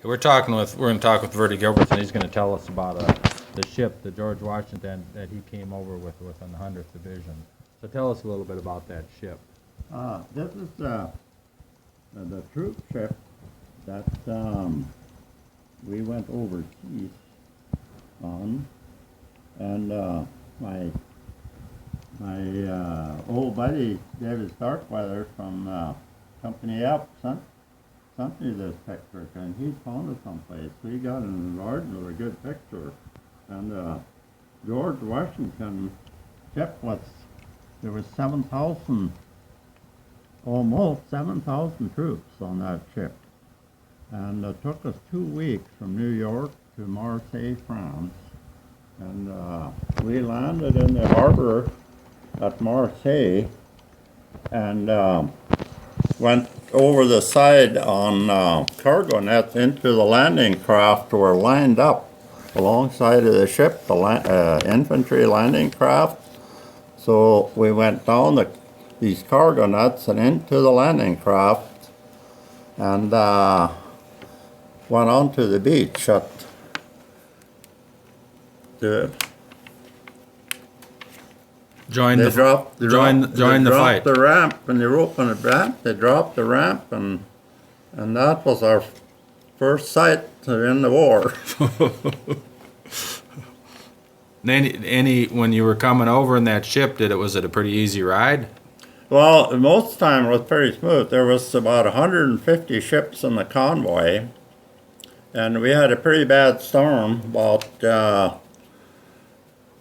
We're going to talk with Verdi Gilbertson. He's going to tell us about the ship, the George Washington, that he came over with on the 100th Division. So tell us a little bit about that ship. This is the troop ship that we went overseas on, and my old buddy David Starkweather from Company F sent me this picture, and he found it someplace. So he got an enlarged with a good picture, and George Washington ship there was 7,000, almost 7,000 troops on that ship. And it took us 2 weeks from New York to Marseille, France. And we landed in the harbor at Marseille and went over the side on cargo nets into the landing craft. Were lined up alongside of the ship, the infantry landing craft. So we went down these cargo nets and into the landing craft and went onto the beach at Join the fight. The ramp, when they opened the ramp, they dropped the ramp, and that was our first sight to end the war. When you were coming over in that ship, was it a pretty easy ride? Well, most of the time it was pretty smooth. There was about 150 ships in the convoy, and we had a pretty bad storm about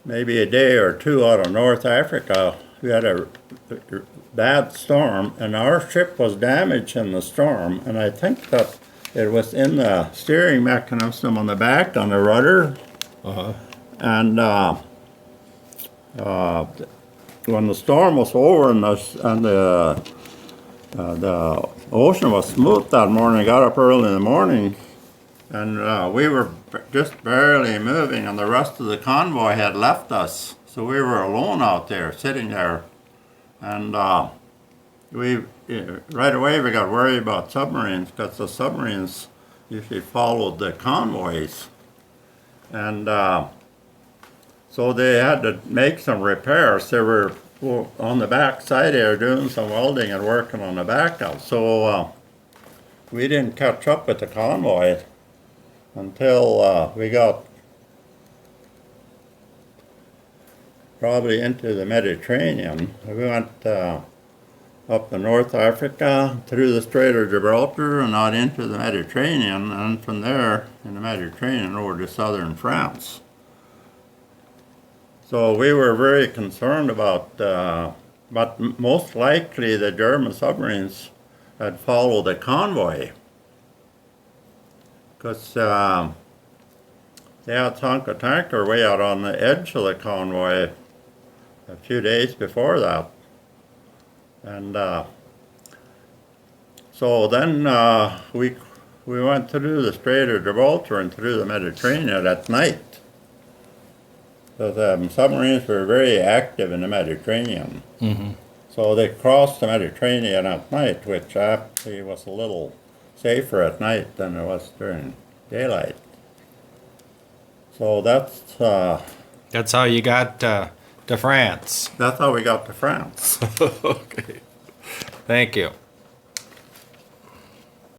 maybe a day or two out of North Africa. We had a bad storm, and our ship was damaged in the storm, and I think that it was in the steering mechanism on the back, on the rudder. Uh-huh. And when the storm was over and the ocean was smooth that morning, I got up early in the morning, and we were just barely moving, and the rest of the convoy had left us. So we were alone out there, sitting there. And right away we got worried about submarines, because the submarines usually followed the convoys. And so they had to make some repairs. They were on the back side there doing some welding and working on the backup. So we didn't catch up with the convoy until we got probably into the Mediterranean. We went up to North Africa, through the Strait of Gibraltar, and out into the Mediterranean, and from there, in the Mediterranean, over to southern France. So we were very concerned about, but most likely the German submarines had followed the convoy, because they had sunk a tanker way out on the edge of the convoy a few days before that. And so then we went through the Strait of Gibraltar and through the Mediterranean at night. So the submarines were very active in the Mediterranean. Mm-hmm. So they crossed the Mediterranean at night, which actually was a little safer at night than it was during daylight. So that's how you got to France. That's how we got to France. Okay. Thank you.